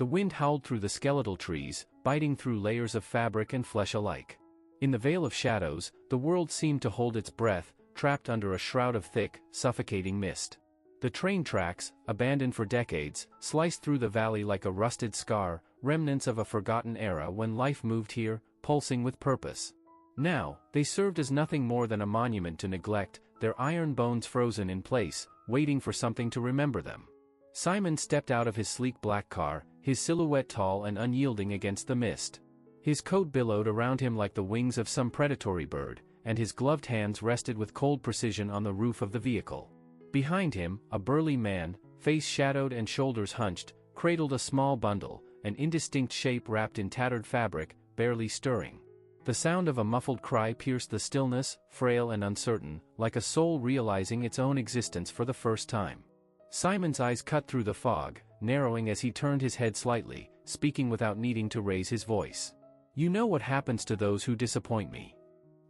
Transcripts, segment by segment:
The wind howled through the skeletal trees, biting through layers of fabric and flesh alike. In the veil of shadows, the world seemed to hold its breath, trapped under a shroud of thick, suffocating mist. The train tracks, abandoned for decades, sliced through the valley like a rusted scar, remnants of a forgotten era when life moved here, pulsing with purpose. Now, they served as nothing more than a monument to neglect, their iron bones frozen in place, waiting for something to remember them. Simon stepped out of his sleek black car, his silhouette tall and unyielding against the mist. His coat billowed around him like the wings of some predatory bird, and his gloved hands rested with cold precision on the roof of the vehicle. Behind him, a burly man, face shadowed and shoulders hunched, cradled a small bundle, an indistinct shape wrapped in tattered fabric, barely stirring. The sound of a muffled cry pierced the stillness, frail and uncertain, like a soul realizing its own existence for the first time. Simon's eyes cut through the fog, narrowing as he turned his head slightly, speaking without needing to raise his voice. "You know what happens to those who disappoint me."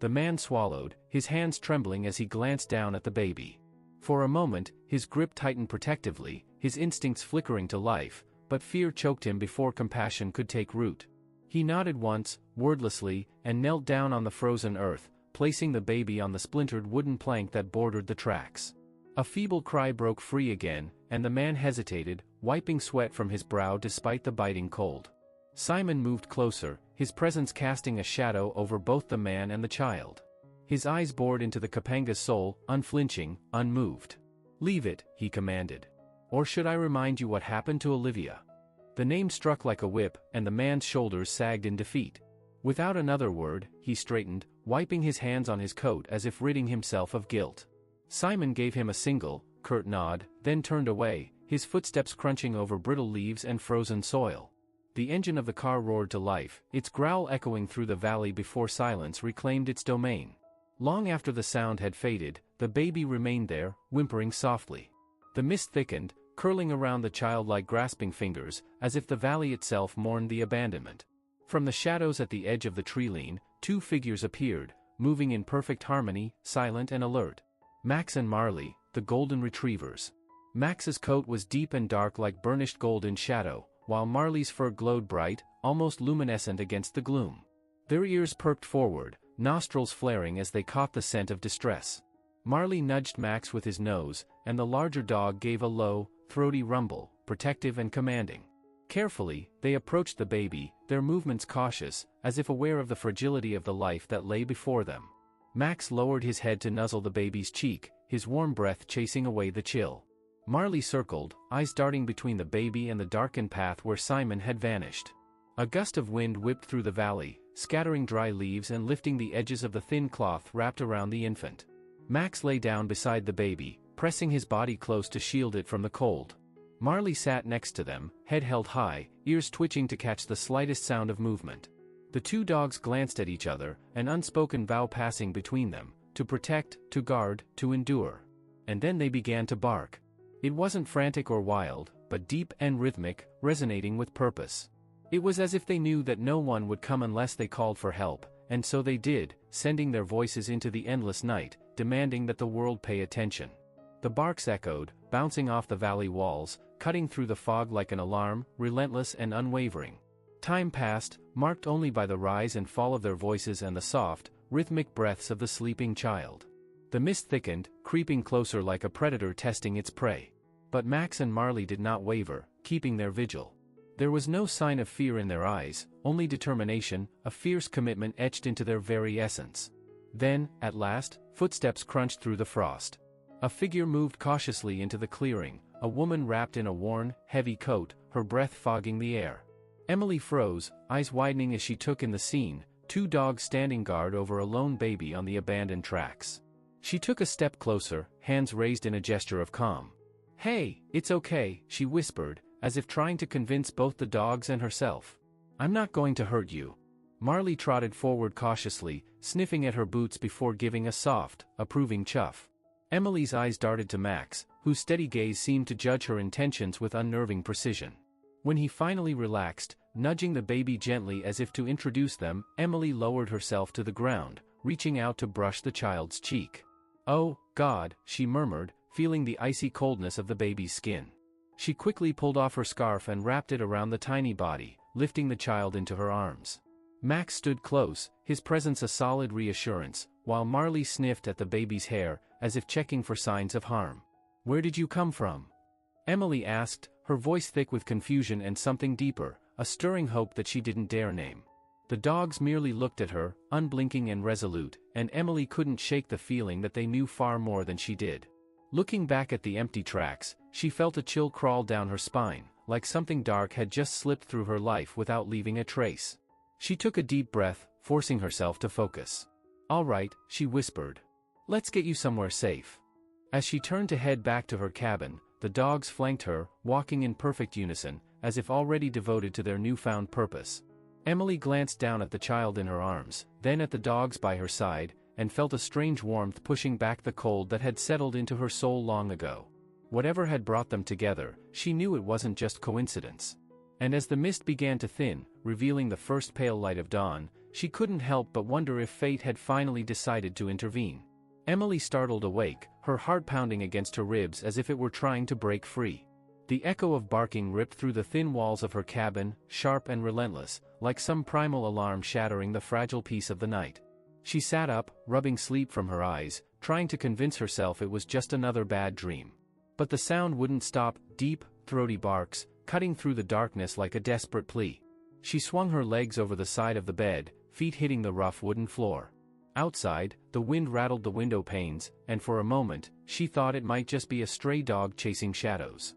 The man swallowed, his hands trembling as he glanced down at the baby. For a moment, his grip tightened protectively, his instincts flickering to life, but fear choked him before compassion could take root. He nodded once, wordlessly, and knelt down on the frozen earth, placing the baby on the splintered wooden plank that bordered the tracks. A feeble cry broke free again, and the man hesitated, wiping sweat from his brow despite the biting cold. Simon moved closer, his presence casting a shadow over both the man and the child. His eyes bored into the Capanga's soul, unflinching, unmoved. "Leave it," he commanded. "Or should I remind you what happened to Olivia?" The name struck like a whip, and the man's shoulders sagged in defeat. Without another word, he straightened, wiping his hands on his coat as if ridding himself of guilt. Simon gave him a single, curt nod, then turned away, his footsteps crunching over brittle leaves and frozen soil. The engine of the car roared to life, its growl echoing through the valley before silence reclaimed its domain. Long after the sound had faded, the baby remained there, whimpering softly. The mist thickened, curling around the child like grasping fingers, as if the valley itself mourned the abandonment. From the shadows at the edge of the tree line, two figures appeared, moving in perfect harmony, silent and alert. Max and Marley, the golden retrievers. Max's coat was deep and dark like burnished gold in shadow, while Marley's fur glowed bright, almost luminescent against the gloom. Their ears perked forward, nostrils flaring as they caught the scent of distress. Marley nudged Max with his nose, and the larger dog gave a low, throaty rumble, protective and commanding. Carefully, they approached the baby, their movements cautious, as if aware of the fragility of the life that lay before them. Max lowered his head to nuzzle the baby's cheek, his warm breath chasing away the chill. Marley circled, eyes darting between the baby and the darkened path where Simon had vanished. A gust of wind whipped through the valley, scattering dry leaves and lifting the edges of the thin cloth wrapped around the infant. Max lay down beside the baby, pressing his body close to shield it from the cold. Marley sat next to them, head held high, ears twitching to catch the slightest sound of movement. The two dogs glanced at each other, an unspoken vow passing between them, to protect, to guard, to endure. And then they began to bark. It wasn't frantic or wild, but deep and rhythmic, resonating with purpose. It was as if they knew that no one would come unless they called for help, and so they did, sending their voices into the endless night, demanding that the world pay attention. The barks echoed, bouncing off the valley walls, cutting through the fog like an alarm, relentless and unwavering. Time passed, marked only by the rise and fall of their voices and the soft, rhythmic breaths of the sleeping child. The mist thickened, creeping closer like a predator testing its prey. But Max and Marley did not waver, keeping their vigil. There was no sign of fear in their eyes, only determination, a fierce commitment etched into their very essence. Then, at last, footsteps crunched through the frost. A figure moved cautiously into the clearing, a woman wrapped in a worn, heavy coat, her breath fogging the air. Emily froze, eyes widening as she took in the scene, two dogs standing guard over a lone baby on the abandoned tracks. She took a step closer, hands raised in a gesture of calm. "Hey, it's okay," she whispered, as if trying to convince both the dogs and herself. "I'm not going to hurt you." Marley trotted forward cautiously, sniffing at her boots before giving a soft, approving chuff. Emily's eyes darted to Max, whose steady gaze seemed to judge her intentions with unnerving precision. When he finally relaxed, nudging the baby gently as if to introduce them, Emily lowered herself to the ground, reaching out to brush the child's cheek. "Oh, God," she murmured, feeling the icy coldness of the baby's skin. She quickly pulled off her scarf and wrapped it around the tiny body, lifting the child into her arms. Max stood close, his presence a solid reassurance, while Marley sniffed at the baby's hair, as if checking for signs of harm. "Where did you come from?" Emily asked, her voice thick with confusion and something deeper, a stirring hope that she didn't dare name. The dogs merely looked at her, unblinking and resolute, and Emily couldn't shake the feeling that they knew far more than she did. Looking back at the empty tracks, she felt a chill crawl down her spine, like something dark had just slipped through her life without leaving a trace. She took a deep breath, forcing herself to focus. "All right," she whispered. "Let's get you somewhere safe." As she turned to head back to her cabin, the dogs flanked her, walking in perfect unison, as if already devoted to their newfound purpose. Emily glanced down at the child in her arms, then at the dogs by her side, and felt a strange warmth pushing back the cold that had settled into her soul long ago. Whatever had brought them together, she knew it wasn't just coincidence. And as the mist began to thin, revealing the first pale light of dawn, she couldn't help but wonder if fate had finally decided to intervene. Emily startled awake, her heart pounding against her ribs as if it were trying to break free. The echo of barking ripped through the thin walls of her cabin, sharp and relentless, like some primal alarm shattering the fragile peace of the night. She sat up, rubbing sleep from her eyes, trying to convince herself it was just another bad dream. But the sound wouldn't stop, deep, throaty barks, cutting through the darkness like a desperate plea. She swung her legs over the side of the bed, feet hitting the rough wooden floor. Outside, the wind rattled the window panes, and for a moment, she thought it might just be a stray dog chasing shadows.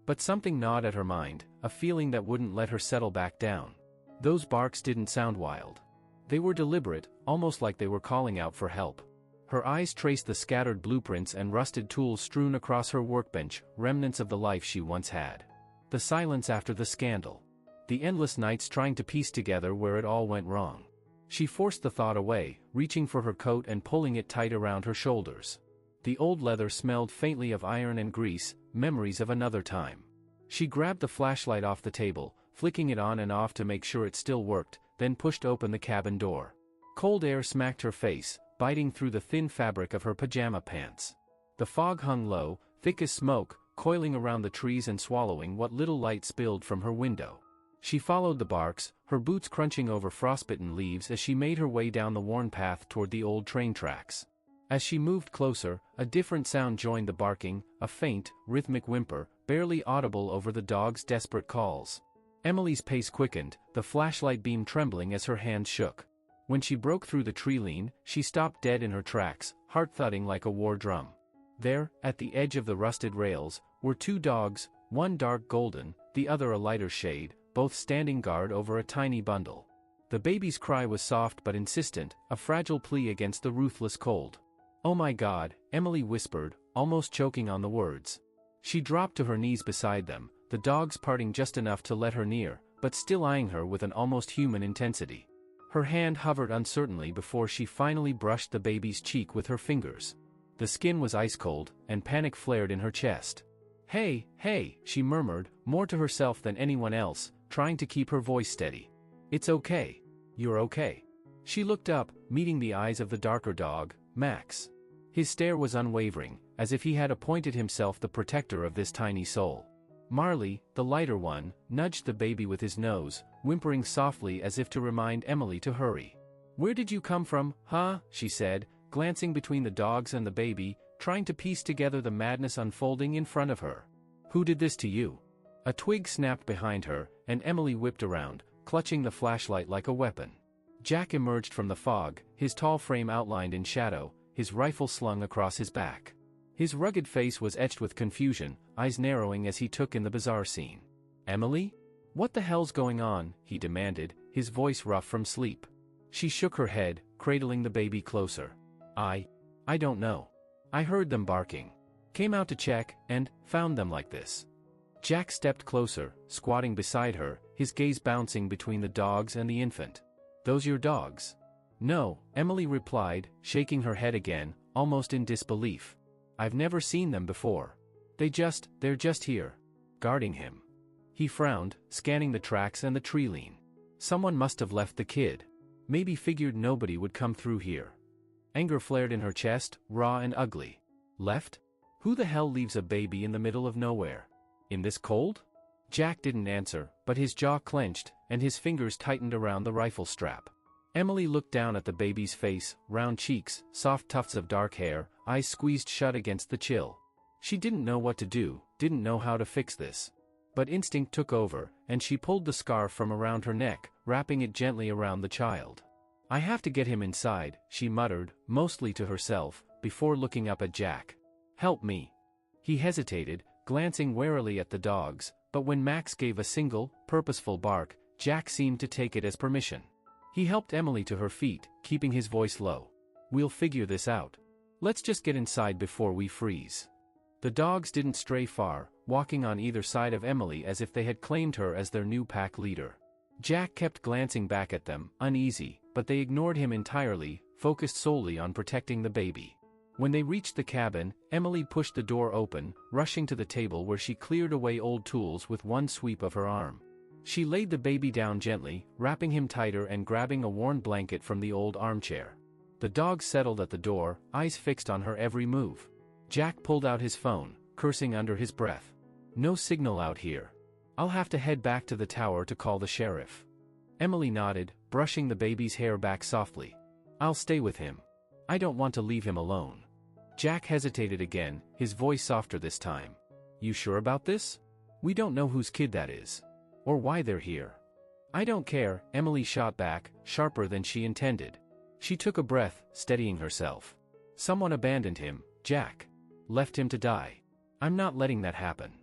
But something gnawed at her mind, a feeling that wouldn't let her settle back down. Those barks didn't sound wild. They were deliberate, almost like they were calling out for help. Her eyes traced the scattered blueprints and rusted tools strewn across her workbench, remnants of the life she once had. The silence after the scandal. The endless nights trying to piece together where it all went wrong. She forced the thought away, reaching for her coat and pulling it tight around her shoulders. The old leather smelled faintly of iron and grease, memories of another time. She grabbed the flashlight off the table, flicking it on and off to make sure it still worked, then pushed open the cabin door. Cold air smacked her face, biting through the thin fabric of her pajama pants. The fog hung low, thick as smoke, coiling around the trees and swallowing what little light spilled from her window. She followed the barks, her boots crunching over frostbitten leaves as she made her way down the worn path toward the old train tracks. As she moved closer, a different sound joined the barking, a faint, rhythmic whimper, barely audible over the dog's desperate calls. Emily's pace quickened, the flashlight beam trembling as her hands shook. When she broke through the tree line, she stopped dead in her tracks, heart thudding like a war drum. There, at the edge of the rusted rails, were two dogs, one dark golden, the other a lighter shade, both standing guard over a tiny bundle. The baby's cry was soft but insistent, a fragile plea against the ruthless cold. "Oh my God," Emily whispered, almost choking on the words. She dropped to her knees beside them, the dogs parting just enough to let her near, but still eyeing her with an almost human intensity. Her hand hovered uncertainly before she finally brushed the baby's cheek with her fingers. The skin was ice cold, and panic flared in her chest. "Hey, hey," she murmured, more to herself than anyone else, trying to keep her voice steady. "It's okay. You're okay." She looked up, meeting the eyes of the darker dog, Max. His stare was unwavering, as if he had appointed himself the protector of this tiny soul. Marley, the lighter one, nudged the baby with his nose, whimpering softly as if to remind Emily to hurry. "Where did you come from, huh?" she said, glancing between the dogs and the baby, trying to piece together the madness unfolding in front of her. "Who did this to you?" A twig snapped behind her, and Emily whipped around, clutching the flashlight like a weapon. Jack emerged from the fog, his tall frame outlined in shadow, his rifle slung across his back. His rugged face was etched with confusion, eyes narrowing as he took in the bizarre scene. "Emily? What the hell's going on?" he demanded, his voice rough from sleep. She shook her head, cradling the baby closer. I don't know. I heard them barking. Came out to check, and found them like this." Jack stepped closer, squatting beside her, his gaze bouncing between the dogs and the infant. "Those your dogs?" "No," Emily replied, shaking her head again, almost in disbelief. "I've never seen them before. They're just here. Guarding him." He frowned, scanning the tracks and the tree line. Someone must have left the kid. Maybe figured nobody would come through here. Anger flared in her chest, raw and ugly. Left? Who the hell leaves a baby in the middle of nowhere? In this cold? Jack didn't answer, but his jaw clenched, and his fingers tightened around the rifle strap. Emily looked down at the baby's face, round cheeks, soft tufts of dark hair, eyes squeezed shut against the chill. She didn't know what to do, didn't know how to fix this. But instinct took over, and she pulled the scarf from around her neck, wrapping it gently around the child. "I have to get him inside," she muttered, mostly to herself, before looking up at Jack. "Help me." He hesitated, glancing warily at the dogs, but when Max gave a single, purposeful bark, Jack seemed to take it as permission. He helped Emily to her feet, keeping his voice low. "We'll figure this out. Let's just get inside before we freeze." The dogs didn't stray far, walking on either side of Emily as if they had claimed her as their new pack leader. Jack kept glancing back at them, uneasy, but they ignored him entirely, focused solely on protecting the baby. When they reached the cabin, Emily pushed the door open, rushing to the table where she cleared away old tools with one sweep of her arm. She laid the baby down gently, wrapping him tighter and grabbing a worn blanket from the old armchair. The dogs settled at the door, eyes fixed on her every move. Jack pulled out his phone, cursing under his breath. "No signal out here. I'll have to head back to the tower to call the sheriff." Emily nodded, brushing the baby's hair back softly. "I'll stay with him. I don't want to leave him alone." Jack hesitated again, his voice softer this time. "You sure about this? We don't know whose kid that is. Or why they're here." "I don't care," Emily shot back, sharper than she intended. She took a breath, steadying herself. "Someone abandoned him, Jack. Left him to die. I'm not letting that happen."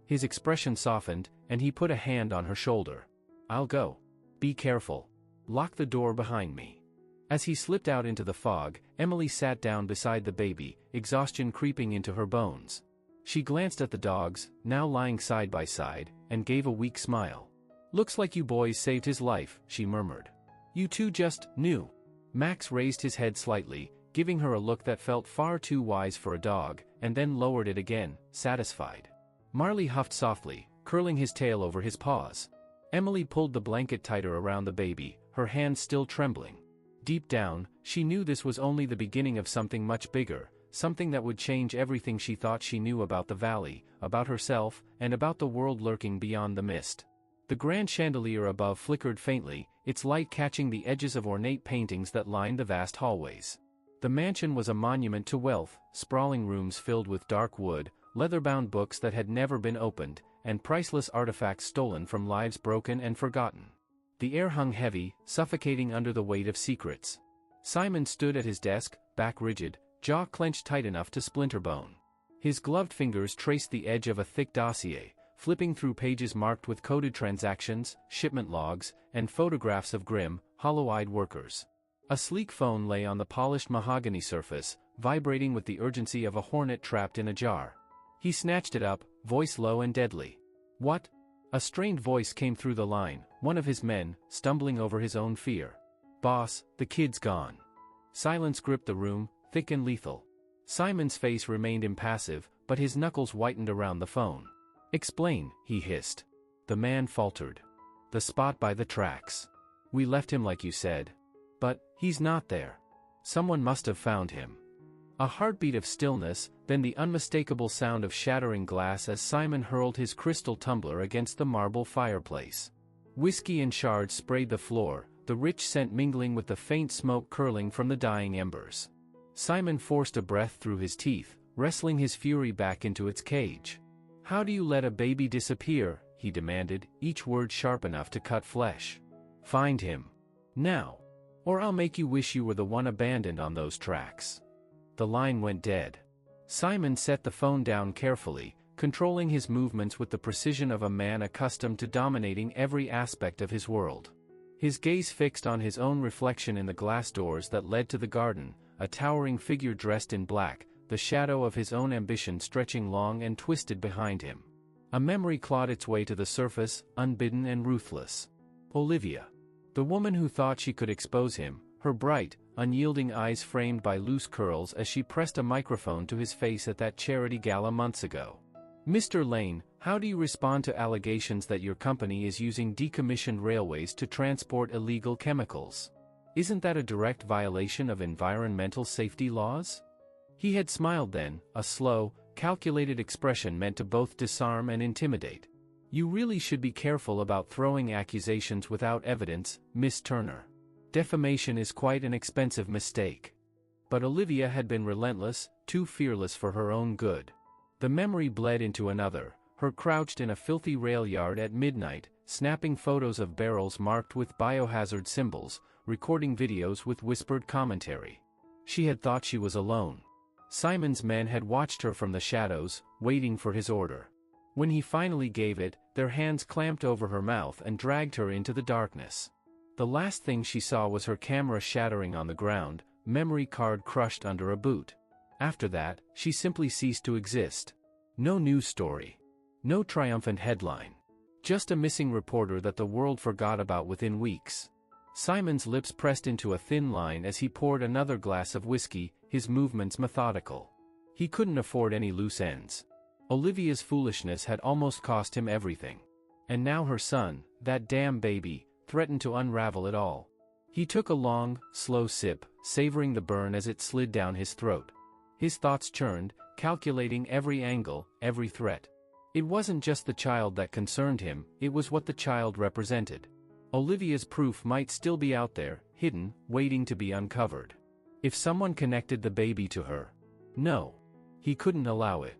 His expression softened, and he put a hand on her shoulder. "I'll go. Be careful. Lock the door behind me." As he slipped out into the fog, Emily sat down beside the baby, exhaustion creeping into her bones. She glanced at the dogs, now lying side by side, and gave a weak smile. "Looks like you boys saved his life," she murmured. "You two just knew." Max raised his head slightly, giving her a look that felt far too wise for a dog, and then lowered it again, satisfied. Marley huffed softly, curling his tail over his paws. Emily pulled the blanket tighter around the baby, her hands still trembling. Deep down, she knew this was only the beginning of something much bigger, something that would change everything she thought she knew about the valley, about herself, and about the world lurking beyond the mist. The grand chandelier above flickered faintly, its light catching the edges of ornate paintings that lined the vast hallways. The mansion was a monument to wealth, sprawling rooms filled with dark wood, leather-bound books that had never been opened, and priceless artifacts stolen from lives broken and forgotten. The air hung heavy, suffocating under the weight of secrets. Simon stood at his desk, back rigid, jaw clenched tight enough to splinter bone. His gloved fingers traced the edge of a thick dossier, flipping through pages marked with coded transactions, shipment logs, and photographs of grim, hollow-eyed workers. A sleek phone lay on the polished mahogany surface, vibrating with the urgency of a hornet trapped in a jar. He snatched it up, voice low and deadly. "What?" A strained voice came through the line, one of his men, stumbling over his own fear. "Boss, the kid's gone." Silence gripped the room, thick and lethal. Simon's face remained impassive, but his knuckles whitened around the phone. "Explain," he hissed. The man faltered. "The spot by the tracks. We left him like you said. But he's not there. Someone must have found him." A heartbeat of stillness, then the unmistakable sound of shattering glass as Simon hurled his crystal tumbler against the marble fireplace. Whiskey and shards sprayed the floor, the rich scent mingling with the faint smoke curling from the dying embers. Simon forced a breath through his teeth, wrestling his fury back into its cage. "How do you let a baby disappear?" he demanded, each word sharp enough to cut flesh. "Find him. Now. Or I'll make you wish you were the one abandoned on those tracks." The line went dead. Simon set the phone down carefully, controlling his movements with the precision of a man accustomed to dominating every aspect of his world. His gaze fixed on his own reflection in the glass doors that led to the garden, a towering figure dressed in black, the shadow of his own ambition stretching long and twisted behind him. A memory clawed its way to the surface, unbidden and ruthless. Olivia. The woman who thought she could expose him, her bright, unyielding eyes framed by loose curls as she pressed a microphone to his face at that charity gala months ago. "Mr. Lane, how do you respond to allegations that your company is using decommissioned railways to transport illegal chemicals? Isn't that a direct violation of environmental safety laws?" He had smiled then, a slow, calculated expression meant to both disarm and intimidate. "You really should be careful about throwing accusations without evidence, Miss Turner. Defamation is quite an expensive mistake." But Olivia had been relentless, too fearless for her own good. The memory bled into another, her crouched in a filthy rail yard at midnight, snapping photos of barrels marked with biohazard symbols, recording videos with whispered commentary. She had thought she was alone. Simon's men had watched her from the shadows, waiting for his order. When he finally gave it, their hands clamped over her mouth and dragged her into the darkness. The last thing she saw was her camera shattering on the ground, memory card crushed under a boot. After that, she simply ceased to exist. No news story. No triumphant headline. Just a missing reporter that the world forgot about within weeks. Simon's lips pressed into a thin line as he poured another glass of whiskey, his movements methodical. He couldn't afford any loose ends. Olivia's foolishness had almost cost him everything. And now her son, that damn baby, threatened to unravel it all. He took a long, slow sip, savoring the burn as it slid down his throat. His thoughts churned, calculating every angle, every threat. It wasn't just the child that concerned him, it was what the child represented. Olivia's proof might still be out there, hidden, waiting to be uncovered. If someone connected the baby to her. No. He couldn't allow it.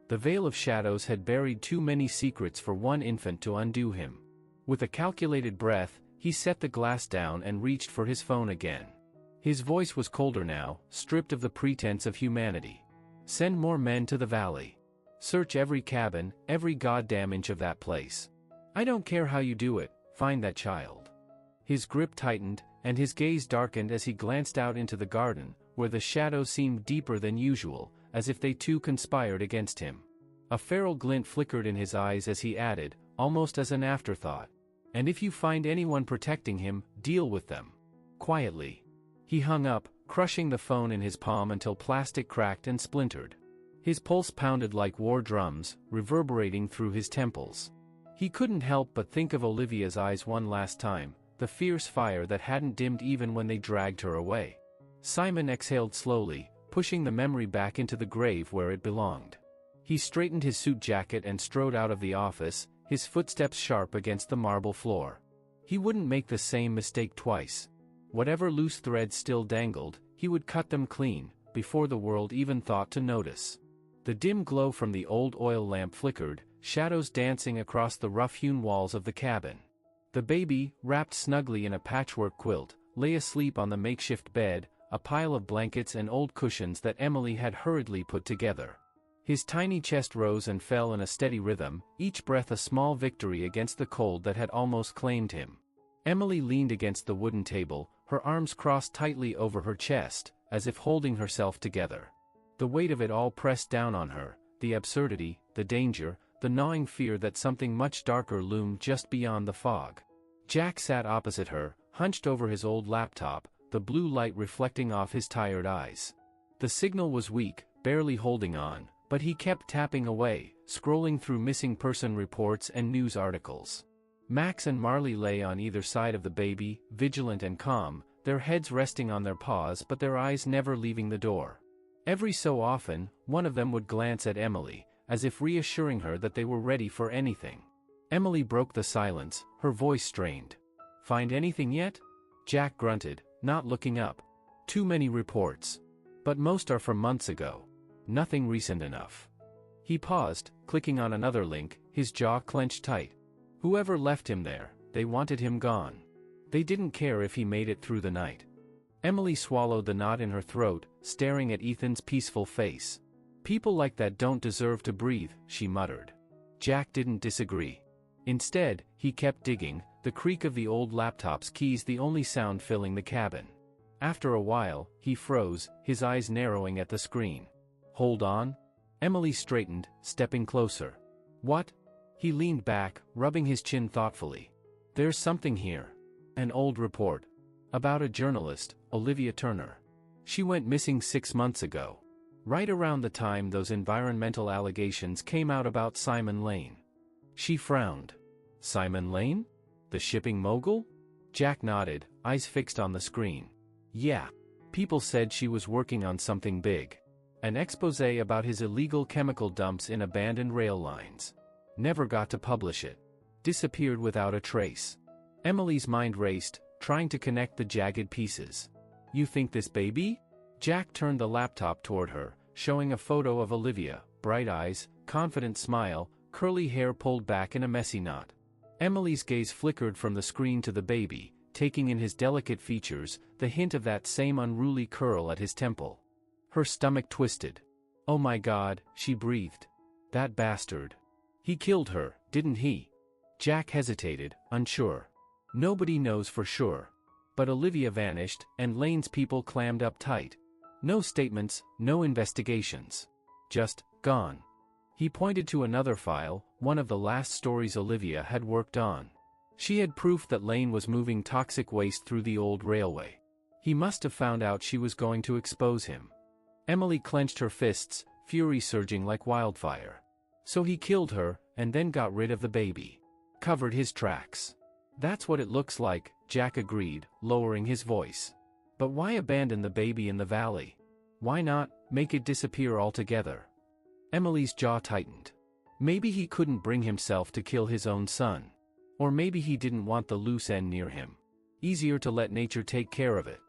The veil of shadows had buried too many secrets for one infant to undo him. With a calculated breath, he set the glass down and reached for his phone again. His voice was colder now, stripped of the pretense of humanity. "Send more men to the valley. Search every cabin, every goddamn inch of that place. I don't care how you do it, find that child." His grip tightened, and his gaze darkened as he glanced out into the garden, where the shadows seemed deeper than usual, as if they too conspired against him. A feral glint flickered in his eyes as he added, almost as an afterthought, "And if you find anyone protecting him, deal with them. Quietly." He hung up, crushing the phone in his palm until plastic cracked and splintered. His pulse pounded like war drums, reverberating through his temples. He couldn't help but think of Olivia's eyes one last time, the fierce fire that hadn't dimmed even when they dragged her away. Simon exhaled slowly, pushing the memory back into the grave where it belonged. He straightened his suit jacket and strode out of the office, his footsteps sharp against the marble floor. He wouldn't make the same mistake twice. Whatever loose threads still dangled, he would cut them clean, before the world even thought to notice. The dim glow from the old oil lamp flickered, shadows dancing across the rough-hewn walls of the cabin. The baby, wrapped snugly in a patchwork quilt, lay asleep on the makeshift bed, a pile of blankets and old cushions that Emily had hurriedly put together. His tiny chest rose and fell in a steady rhythm, each breath a small victory against the cold that had almost claimed him. Emily leaned against the wooden table, her arms crossed tightly over her chest, as if holding herself together. The weight of it all pressed down on her, the absurdity, the danger, the gnawing fear that something much darker loomed just beyond the fog. Jack sat opposite her, hunched over his old laptop, the blue light reflecting off his tired eyes. The signal was weak, barely holding on, but he kept tapping away, scrolling through missing person reports and news articles. Max and Marley lay on either side of the baby, vigilant and calm, their heads resting on their paws but their eyes never leaving the door. Every so often, one of them would glance at Emily, as if reassuring her that they were ready for anything. Emily broke the silence, her voice strained. "Find anything yet?" Jack grunted, not looking up. "Too many reports. But most are from months ago. Nothing recent enough." He paused, clicking on another link, his jaw clenched tight. Whoever left him there, they wanted him gone. They didn't care if he made it through the night. Emily swallowed the knot in her throat, staring at Ethan's peaceful face. "People like that don't deserve to breathe," she muttered. Jack didn't disagree. Instead, he kept digging, the creak of the old laptop's keys the only sound filling the cabin. After a while, he froze, his eyes narrowing at the screen. "Hold on?" Emily straightened, stepping closer. "What?" He leaned back, rubbing his chin thoughtfully. "There's something here. An old report. About a journalist, Olivia Turner. She went missing 6 months ago. Right around the time those environmental allegations came out about Simon Lane." She frowned. "Simon Lane? The shipping mogul?" Jack nodded, eyes fixed on the screen. "Yeah. People said she was working on something big. An exposé about his illegal chemical dumps in abandoned rail lines. Never got to publish it. Disappeared without a trace. Emily's mind raced, trying to connect the jagged pieces. You think this baby? Jack turned the laptop toward her, showing a photo of Olivia, bright eyes, confident smile, curly hair pulled back in a messy knot. Emily's gaze flickered from the screen to the baby, taking in his delicate features, the hint of that same unruly curl at his temple. Her stomach twisted. Oh my God, she breathed. That bastard. He killed her, didn't he? Jack hesitated, unsure. Nobody knows for sure. But Olivia vanished, and Lane's people clammed up tight. No statements, no investigations. Just, gone. He pointed to another file, one of the last stories Olivia had worked on. She had proof that Lane was moving toxic waste through the old railway. He must have found out she was going to expose him. Emily clenched her fists, fury surging like wildfire. So he killed her, and then got rid of the baby. Covered his tracks. That's what it looks like, Jack agreed, lowering his voice. But why abandon the baby in the valley? Why not make it disappear altogether? Emily's jaw tightened. Maybe he couldn't bring himself to kill his own son. Or maybe he didn't want the loose end near him. Easier to let nature take care of it.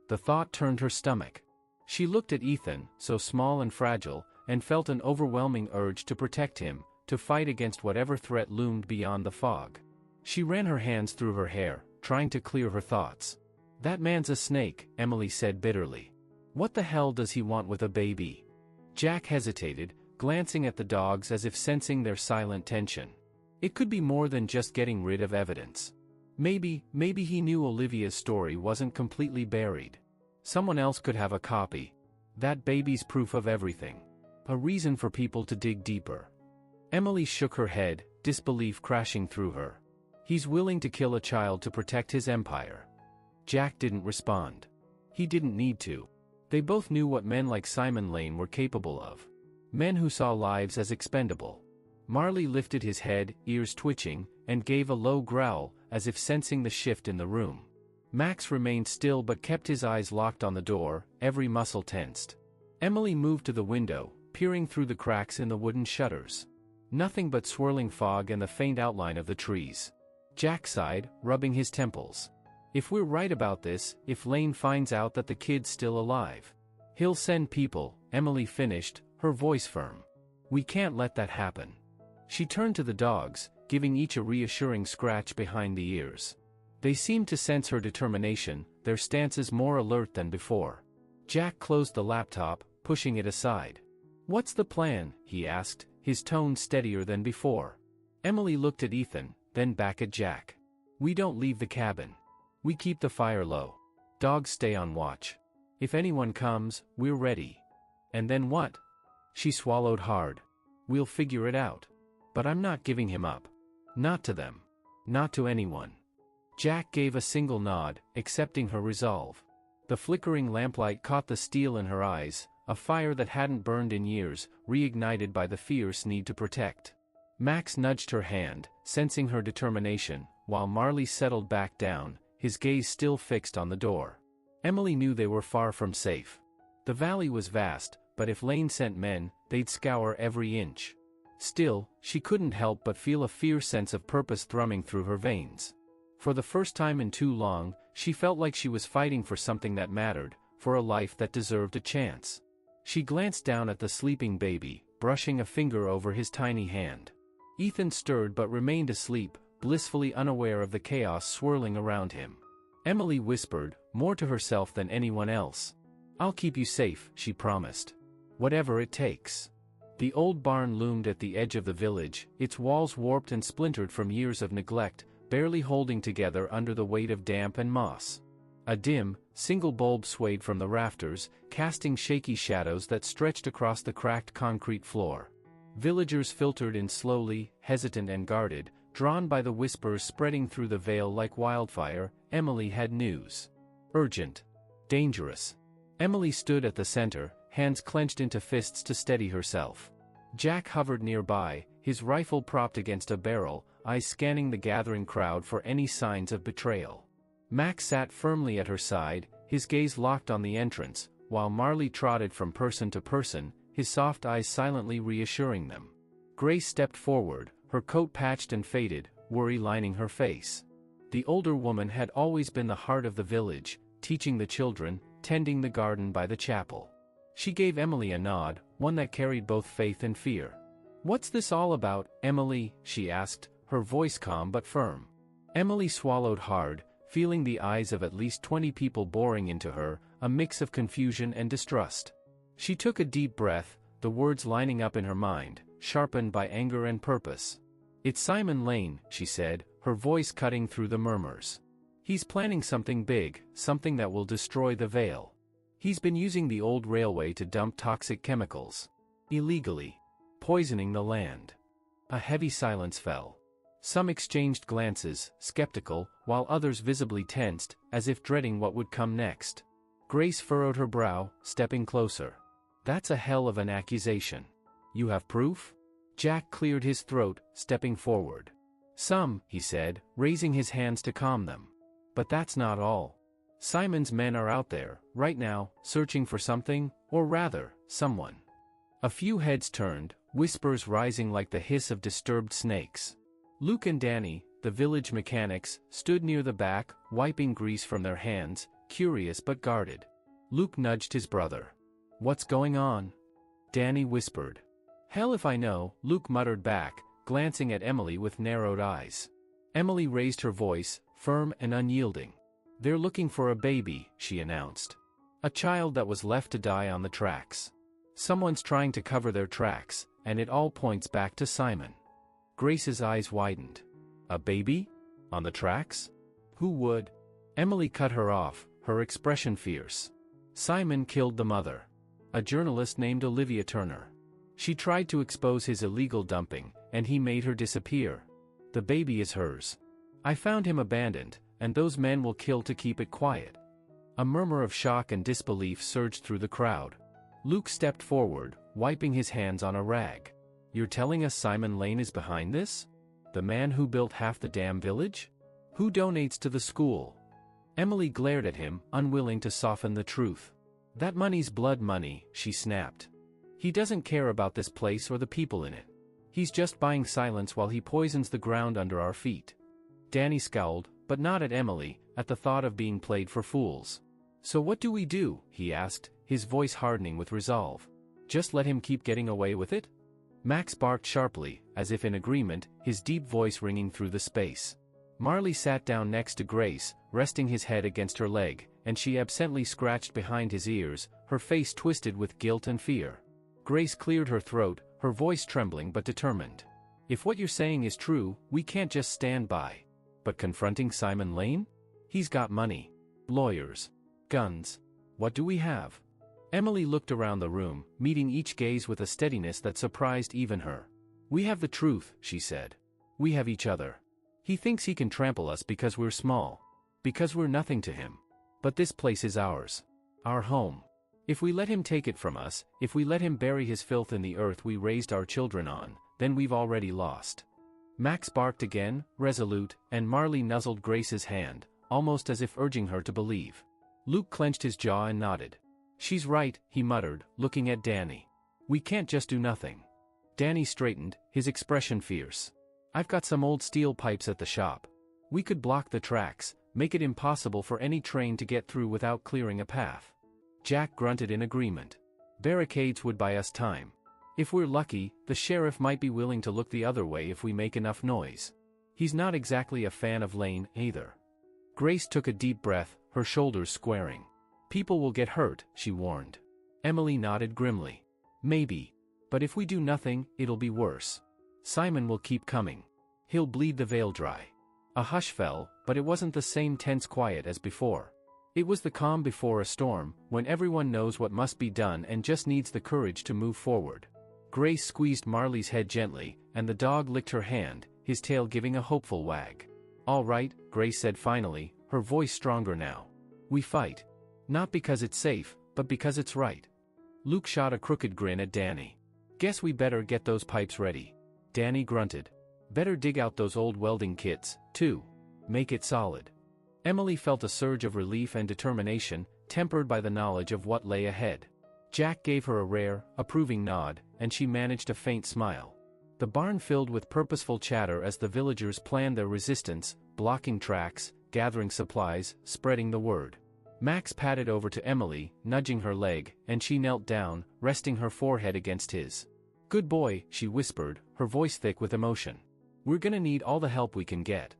The thought turned her stomach. She looked at Ethan, so small and fragile, and felt an overwhelming urge to protect him, to fight against whatever threat loomed beyond the fog. She ran her hands through her hair, trying to clear her thoughts. That man's a snake, Emily said bitterly. What the hell does he want with a baby? Jack hesitated, glancing at the dogs as if sensing their silent tension. It could be more than just getting rid of evidence. Maybe he knew Olivia's story wasn't completely buried. Someone else could have a copy. That baby's proof of everything. A reason for people to dig deeper. Emily shook her head, disbelief crashing through her. He's willing to kill a child to protect his empire. Jack didn't respond. He didn't need to. They both knew what men like Simon Lane were capable of. Men who saw lives as expendable. Marley lifted his head, ears twitching, and gave a low growl, as if sensing the shift in the room. Max remained still but kept his eyes locked on the door, every muscle tensed. Emily moved to the window, peering through the cracks in the wooden shutters. Nothing but swirling fog and the faint outline of the trees. Jack sighed, rubbing his temples. If we're right about this, if Lane finds out that the kid's still alive, he'll send people, Emily finished, her voice firm. We can't let that happen. She turned to the dogs, giving each a reassuring scratch behind the ears. They seemed to sense her determination, their stances more alert than before. Jack closed the laptop, pushing it aside. What's the plan? He asked, his tone steadier than before. Emily looked at Ethan, then back at Jack. We don't leave the cabin. We keep the fire low. Dogs stay on watch. If anyone comes, we're ready. And then what? She swallowed hard. We'll figure it out. But I'm not giving him up. Not to them. Not to anyone. Jack gave a single nod, accepting her resolve. The flickering lamplight caught the steel in her eyes, a fire that hadn't burned in years, reignited by the fierce need to protect. Max nudged her hand, sensing her determination, while Marley settled back down, his gaze still fixed on the door. Emily knew they were far from safe. The valley was vast, but if Lane sent men, they'd scour every inch. Still, she couldn't help but feel a fierce sense of purpose thrumming through her veins. For the first time in too long, she felt like she was fighting for something that mattered, for a life that deserved a chance. She glanced down at the sleeping baby, brushing a finger over his tiny hand. Ethan stirred but remained asleep, blissfully unaware of the chaos swirling around him. Emily whispered, more to herself than anyone else. I'll keep you safe, she promised. Whatever it takes. The old barn loomed at the edge of the village, its walls warped and splintered from years of neglect, barely holding together under the weight of damp and moss. A dim, single bulb swayed from the rafters, casting shaky shadows that stretched across the cracked concrete floor. Villagers filtered in slowly, hesitant and guarded, drawn by the whispers spreading through the vale like wildfire. Emily had news. Urgent. Dangerous. Emily stood at the center, hands clenched into fists to steady herself. Jack hovered nearby, his rifle propped against a barrel, eyes scanning the gathering crowd for any signs of betrayal. Max sat firmly at her side, his gaze locked on the entrance, while Marley trotted from person to person, his soft eyes silently reassuring them. Grace stepped forward, her coat patched and faded, worry lining her face. The older woman had always been the heart of the village, teaching the children, tending the garden by the chapel. She gave Emily a nod, one that carried both faith and fear. "What's this all about, Emily?" she asked, her voice calm but firm. Emily swallowed hard, feeling the eyes of at least 20 people boring into her, a mix of confusion and distrust. She took a deep breath, the words lining up in her mind, sharpened by anger and purpose. "It's Simon Lane," she said, her voice cutting through the murmurs. "He's planning something big, something that will destroy the Vale. He's been using the old railway to dump toxic chemicals. Illegally. Poisoning the land." A heavy silence fell. Some exchanged glances, skeptical, while others visibly tensed, as if dreading what would come next. Grace furrowed her brow, stepping closer. "That's a hell of an accusation. You have proof?" Jack cleared his throat, stepping forward. "Some," he said, raising his hands to calm them. "But that's not all. Simon's men are out there, right now, searching for something, or rather, someone." A few heads turned, whispers rising like the hiss of disturbed snakes. Luke and Danny, the village mechanics, stood near the back, wiping grease from their hands, curious but guarded. Luke nudged his brother. "What's going on?" Danny whispered. "Hell if I know," Luke muttered back, glancing at Emily with narrowed eyes. Emily raised her voice, firm and unyielding. "They're looking for a baby," she announced. "A child that was left to die on the tracks. Someone's trying to cover their tracks, and it all points back to Simon." Grace's eyes widened. "A baby? On the tracks? Who would?" Emily cut her off, her expression fierce. "Simon killed the mother. A journalist named Olivia Turner. She tried to expose his illegal dumping, and he made her disappear. The baby is hers. I found him abandoned, and those men will kill to keep it quiet." A murmur of shock and disbelief surged through the crowd. Luke stepped forward, wiping his hands on a rag. "You're telling us Simon Lane is behind this? The man who built half the damn village? Who donates to the school?" Emily glared at him, unwilling to soften the truth. "That money's blood money," she snapped. "He doesn't care about this place or the people in it. He's just buying silence while he poisons the ground under our feet." Danny scowled, but not at Emily, at the thought of being played for fools. "So what do we do?" he asked, his voice hardening with resolve. "Just let him keep getting away with it?" Max barked sharply, as if in agreement, his deep voice ringing through the space. Marley sat down next to Grace, resting his head against her leg, and she absently scratched behind his ears, her face twisted with guilt and fear. Grace cleared her throat, her voice trembling but determined. "If what you're saying is true, we can't just stand by. But confronting Simon Lane? He's got money. Lawyers. Guns. What do we have?" Emily looked around the room, meeting each gaze with a steadiness that surprised even her. "We have the truth," she said. "We have each other. He thinks he can trample us because we're small. Because we're nothing to him. But this place is ours. Our home. If we let him take it from us, if we let him bury his filth in the earth we raised our children on, then we've already lost." Max barked again, resolute, and Marley nuzzled Grace's hand, almost as if urging her to believe. Luke clenched his jaw and nodded. "She's right," he muttered, looking at Danny. "We can't just do nothing." Danny straightened, his expression fierce. "I've got some old steel pipes at the shop. We could block the tracks, make it impossible for any train to get through without clearing a path." Jack grunted in agreement. "Barricades would buy us time. If we're lucky, the sheriff might be willing to look the other way if we make enough noise. He's not exactly a fan of Lane, either." Grace took a deep breath, her shoulders squaring. "People will get hurt," she warned. Emily nodded grimly. "Maybe. But if we do nothing, it'll be worse. Simon will keep coming. He'll bleed the Vale dry." A hush fell, but it wasn't the same tense quiet as before. It was the calm before a storm, when everyone knows what must be done and just needs the courage to move forward. Grace squeezed Marley's head gently, and the dog licked her hand, his tail giving a hopeful wag. "All right," Grace said finally, her voice stronger now. "We fight. Not because it's safe, but because it's right." Luke shot a crooked grin at Danny. "Guess we better get those pipes ready." Danny grunted. "Better dig out those old welding kits, too. Make it solid." Emily felt a surge of relief and determination, tempered by the knowledge of what lay ahead. Jack gave her a rare, approving nod, and she managed a faint smile. The barn filled with purposeful chatter as the villagers planned their resistance, blocking tracks, gathering supplies, spreading the word. Max padded over to Emily, nudging her leg, and she knelt down, resting her forehead against his. "Good boy," she whispered, her voice thick with emotion. "We're gonna need all the help we can get."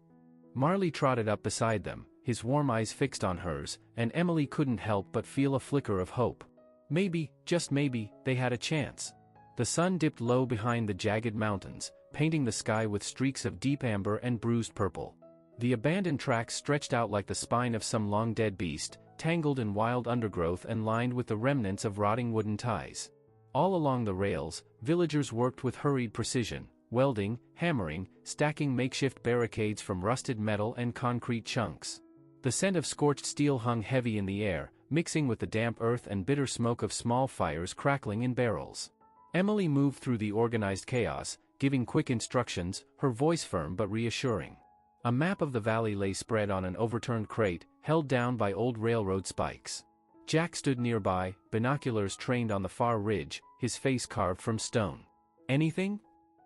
Marley trotted up beside them, his warm eyes fixed on hers, and Emily couldn't help but feel a flicker of hope. Maybe, just maybe, they had a chance. The sun dipped low behind the jagged mountains, painting the sky with streaks of deep amber and bruised purple. The abandoned tracks stretched out like the spine of some long-dead beast, tangled in wild undergrowth and lined with the remnants of rotting wooden ties. All along the rails, villagers worked with hurried precision, welding, hammering, stacking makeshift barricades from rusted metal and concrete chunks. The scent of scorched steel hung heavy in the air, mixing with the damp earth and bitter smoke of small fires crackling in barrels. Emily moved through the organized chaos, giving quick instructions, her voice firm but reassuring. A map of the valley lay spread on an overturned crate, held down by old railroad spikes. Jack stood nearby, binoculars trained on the far ridge, his face carved from stone. "Anything?"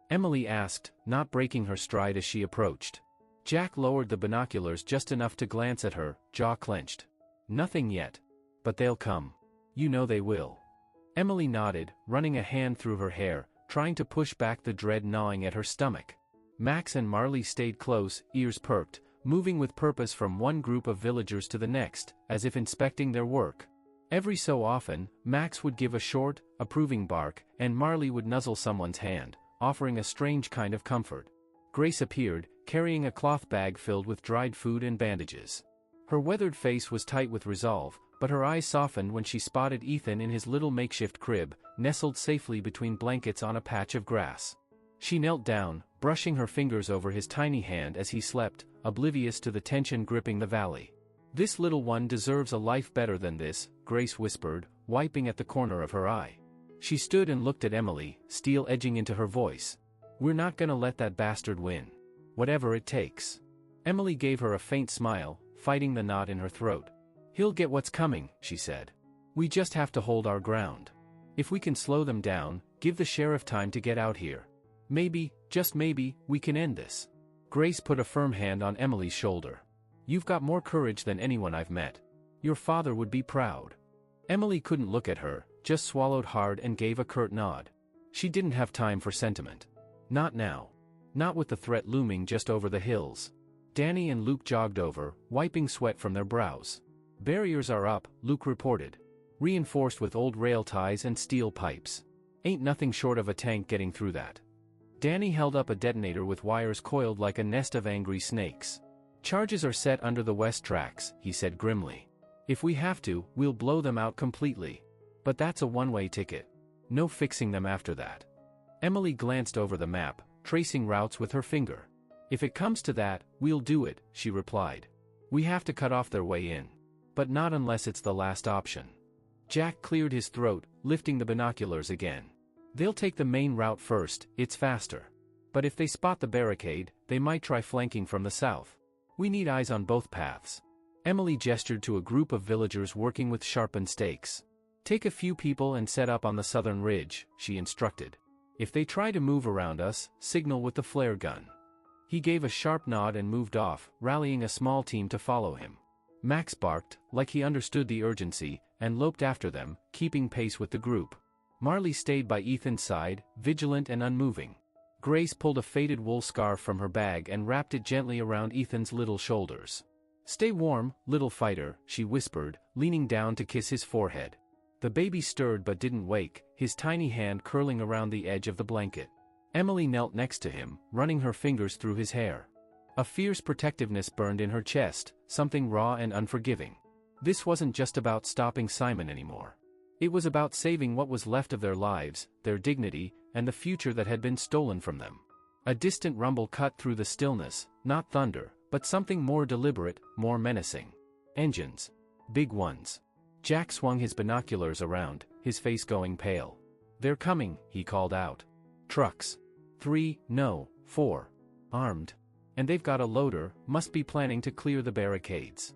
Emily asked, not breaking her stride as she approached. Jack lowered the binoculars just enough to glance at her, jaw clenched. "Nothing yet. But they'll come. You know they will." Emily nodded, running a hand through her hair, trying to push back the dread gnawing at her stomach. Max and Marley stayed close, ears perked, moving with purpose from one group of villagers to the next, as if inspecting their work. Every so often, Max would give a short, approving bark, and Marley would nuzzle someone's hand, offering a strange kind of comfort. Grace appeared, carrying a cloth bag filled with dried food and bandages. Her weathered face was tight with resolve, but her eyes softened when she spotted Ethan in his little makeshift crib, nestled safely between blankets on a patch of grass. She knelt down, brushing her fingers over his tiny hand as he slept, oblivious to the tension gripping the valley. "This little one deserves a life better than this," Grace whispered, wiping at the corner of her eye. She stood and looked at Emily, steel edging into her voice. "We're not gonna let that bastard win. Whatever it takes." Emily gave her a faint smile, fighting the knot in her throat. "He'll get what's coming," she said. "We just have to hold our ground. If we can slow them down, give the sheriff time to get out here. Maybe, just maybe, we can end this." Grace put a firm hand on Emily's shoulder. "You've got more courage than anyone I've met. Your father would be proud." Emily couldn't look at her, just swallowed hard and gave a curt nod. She didn't have time for sentiment. Not now. Not with the threat looming just over the hills. Danny and Luke jogged over, wiping sweat from their brows. "Barriers are up," Luke reported. "Reinforced with old rail ties and steel pipes. Ain't nothing short of a tank getting through that." Danny held up a detonator with wires coiled like a nest of angry snakes. "Charges are set under the west tracks," he said grimly. "If we have to, we'll blow them out completely. But that's a one-way ticket. No fixing them after that." Emily glanced over the map, tracing routes with her finger. "If it comes to that, we'll do it," she replied. "We have to cut off their way in. But not unless it's the last option." Jack cleared his throat, lifting the binoculars again. "They'll take the main route first, it's faster. But if they spot the barricade, they might try flanking from the south. We need eyes on both paths." Emily gestured to a group of villagers working with sharpened stakes. "Take a few people and set up on the southern ridge," she instructed. "If they try to move around us, signal with the flare gun." He gave a sharp nod and moved off, rallying a small team to follow him. Max barked, like he understood the urgency, and loped after them, keeping pace with the group. Marley stayed by Ethan's side, vigilant and unmoving. Grace pulled a faded wool scarf from her bag and wrapped it gently around Ethan's little shoulders. "Stay warm, little fighter," she whispered, leaning down to kiss his forehead. The baby stirred but didn't wake, his tiny hand curling around the edge of the blanket. Emily knelt next to him, running her fingers through his hair. A fierce protectiveness burned in her chest, something raw and unforgiving. This wasn't just about stopping Simon anymore. It was about saving what was left of their lives, their dignity, and the future that had been stolen from them. A distant rumble cut through the stillness, not thunder, but something more deliberate, more menacing. Engines. Big ones. Jack swung his binoculars around, his face going pale. "They're coming," he called out. "Trucks. 3, no, 4. Armed. And they've got a loader, must be planning to clear the barricades."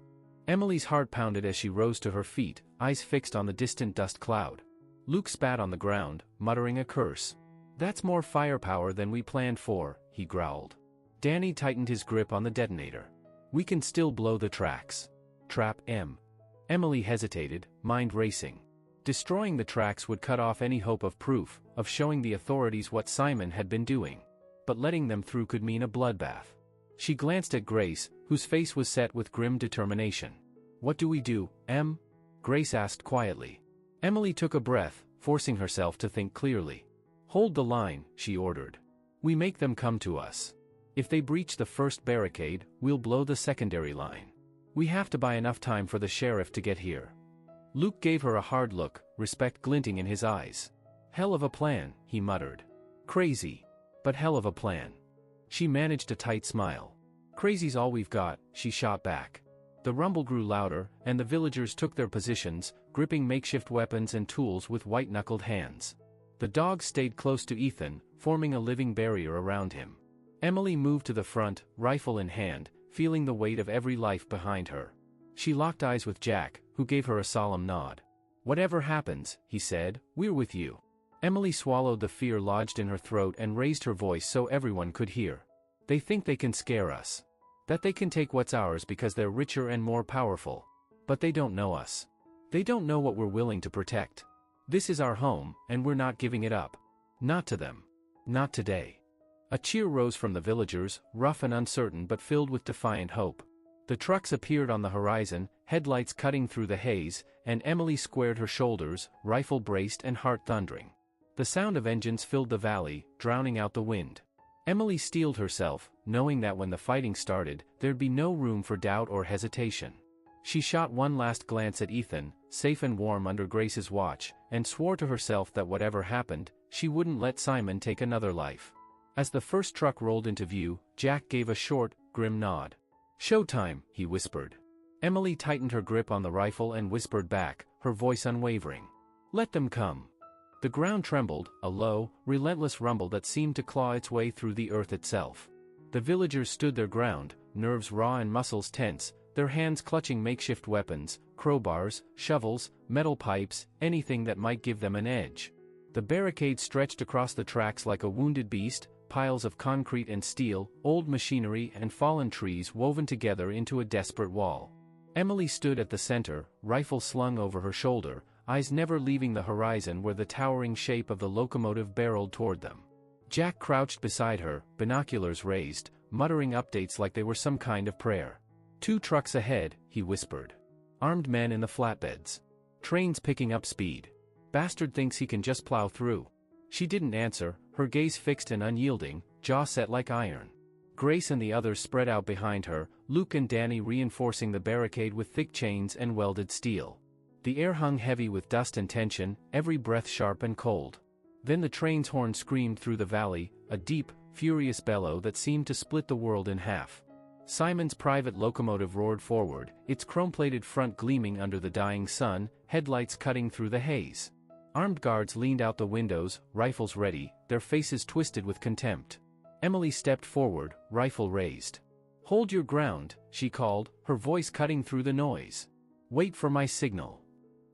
Emily's heart pounded as she rose to her feet, eyes fixed on the distant dust cloud. Luke spat on the ground, muttering a curse. "That's more firepower than we planned for," he growled. Danny tightened his grip on the detonator. "We can still blow the tracks." "Trap M." Emily hesitated, mind racing. Destroying the tracks would cut off any hope of proof, of showing the authorities what Simon had been doing. But letting them through could mean a bloodbath. She glanced at Grace, whose face was set with grim determination. "What do we do, Em?" Grace asked quietly. Emily took a breath, forcing herself to think clearly. "Hold the line," she ordered. "We make them come to us. If they breach the first barricade, we'll blow the secondary line. We have to buy enough time for the sheriff to get here." Luke gave her a hard look, respect glinting in his eyes. "Hell of a plan," he muttered. "Crazy. But hell of a plan." She managed a tight smile. "Crazy's all we've got," she shot back. The rumble grew louder, and the villagers took their positions, gripping makeshift weapons and tools with white-knuckled hands. The dogs stayed close to Ethan, forming a living barrier around him. Emily moved to the front, rifle in hand, feeling the weight of every life behind her. She locked eyes with Jack, who gave her a solemn nod. "Whatever happens," he said, "we're with you." Emily swallowed the fear lodged in her throat and raised her voice so everyone could hear. "They think they can scare us. That they can take what's ours because they're richer and more powerful. But they don't know us. They don't know what we're willing to protect. This is our home, and we're not giving it up. Not to them. Not today." A cheer rose from the villagers, rough and uncertain but filled with defiant hope. The trucks appeared on the horizon, headlights cutting through the haze, and Emily squared her shoulders, rifle braced and heart thundering. The sound of engines filled the valley, drowning out the wind. Emily steeled herself, knowing that when the fighting started, there'd be no room for doubt or hesitation. She shot one last glance at Ethan, safe and warm under Grace's watch, and swore to herself that whatever happened, she wouldn't let Simon take another life. As the first truck rolled into view, Jack gave a short, grim nod. "Showtime," he whispered. Emily tightened her grip on the rifle and whispered back, her voice unwavering. "Let them come." The ground trembled, a low, relentless rumble that seemed to claw its way through the earth itself. The villagers stood their ground, nerves raw and muscles tense, their hands clutching makeshift weapons, crowbars, shovels, metal pipes, anything that might give them an edge. The barricade stretched across the tracks like a wounded beast, piles of concrete and steel, old machinery and fallen trees woven together into a desperate wall. Emily stood at the center, rifle slung over her shoulder, eyes never leaving the horizon where the towering shape of the locomotive barreled toward them. Jack crouched beside her, binoculars raised, muttering updates like they were some kind of prayer. "2 trucks ahead," he whispered. "Armed men in the flatbeds. Trains picking up speed. Bastard thinks he can just plow through." She didn't answer, her gaze fixed and unyielding, jaw set like iron. Grace and the others spread out behind her, Luke and Danny reinforcing the barricade with thick chains and welded steel. The air hung heavy with dust and tension, every breath sharp and cold. Then the train's horn screamed through the valley, a deep, furious bellow that seemed to split the world in half. Simon's private locomotive roared forward, its chrome-plated front gleaming under the dying sun, headlights cutting through the haze. Armed guards leaned out the windows, rifles ready, their faces twisted with contempt. Emily stepped forward, rifle raised. "Hold your ground," she called, her voice cutting through the noise. "Wait for my signal."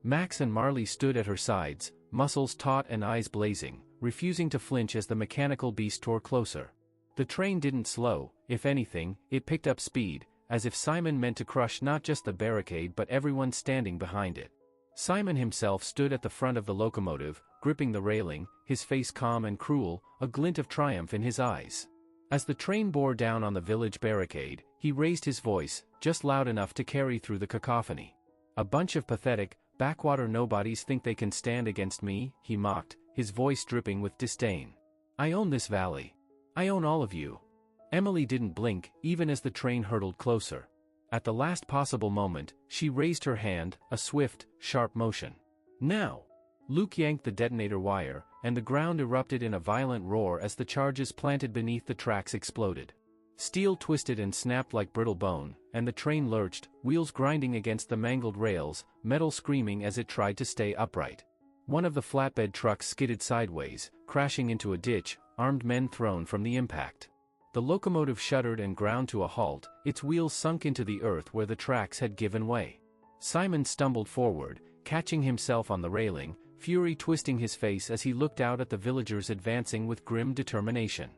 Max and Marley stood at her sides, muscles taut and eyes blazing, refusing to flinch as the mechanical beast tore closer. The train didn't slow, if anything, it picked up speed, as if Simon meant to crush not just the barricade but everyone standing behind it. Simon himself stood at the front of the locomotive, gripping the railing, his face calm and cruel, a glint of triumph in his eyes. As the train bore down on the village barricade, he raised his voice, just loud enough to carry through the cacophony. "A bunch of pathetic, backwater nobodies think they can stand against me," he mocked, his voice dripping with disdain. "I own this valley. I own all of you." Emily didn't blink, even as the train hurtled closer. At the last possible moment, she raised her hand, a swift, sharp motion. "Now!" Luke yanked the detonator wire, and the ground erupted in a violent roar as the charges planted beneath the tracks exploded. Steel twisted and snapped like brittle bone, and the train lurched, wheels grinding against the mangled rails, metal screaming as it tried to stay upright. One of the flatbed trucks skidded sideways, crashing into a ditch, armed men thrown from the impact. The locomotive shuddered and ground to a halt, its wheels sunk into the earth where the tracks had given way. Simon stumbled forward, catching himself on the railing, fury twisting his face as he looked out at the villagers advancing with grim determination.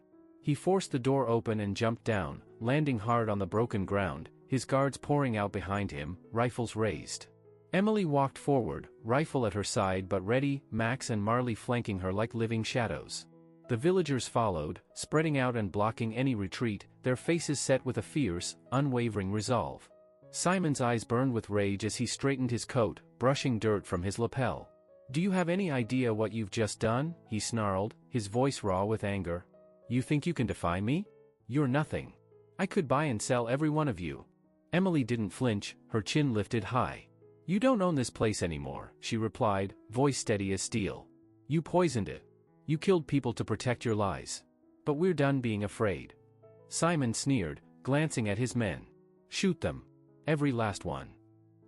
He forced the door open and jumped down, landing hard on the broken ground, his guards pouring out behind him, rifles raised. Emily walked forward, rifle at her side but ready, Max and Marley flanking her like living shadows. The villagers followed, spreading out and blocking any retreat, their faces set with a fierce, unwavering resolve. Simon's eyes burned with rage as he straightened his coat, brushing dirt from his lapel. "Do you have any idea what you've just done?" he snarled, his voice raw with anger. "You think you can defy me? You're nothing. I could buy and sell every one of you." Emily didn't flinch, her chin lifted high. "You don't own this place anymore," she replied, voice steady as steel. "You poisoned it. You killed people to protect your lies. But we're done being afraid." Simon sneered, glancing at his men. "Shoot them. Every last one."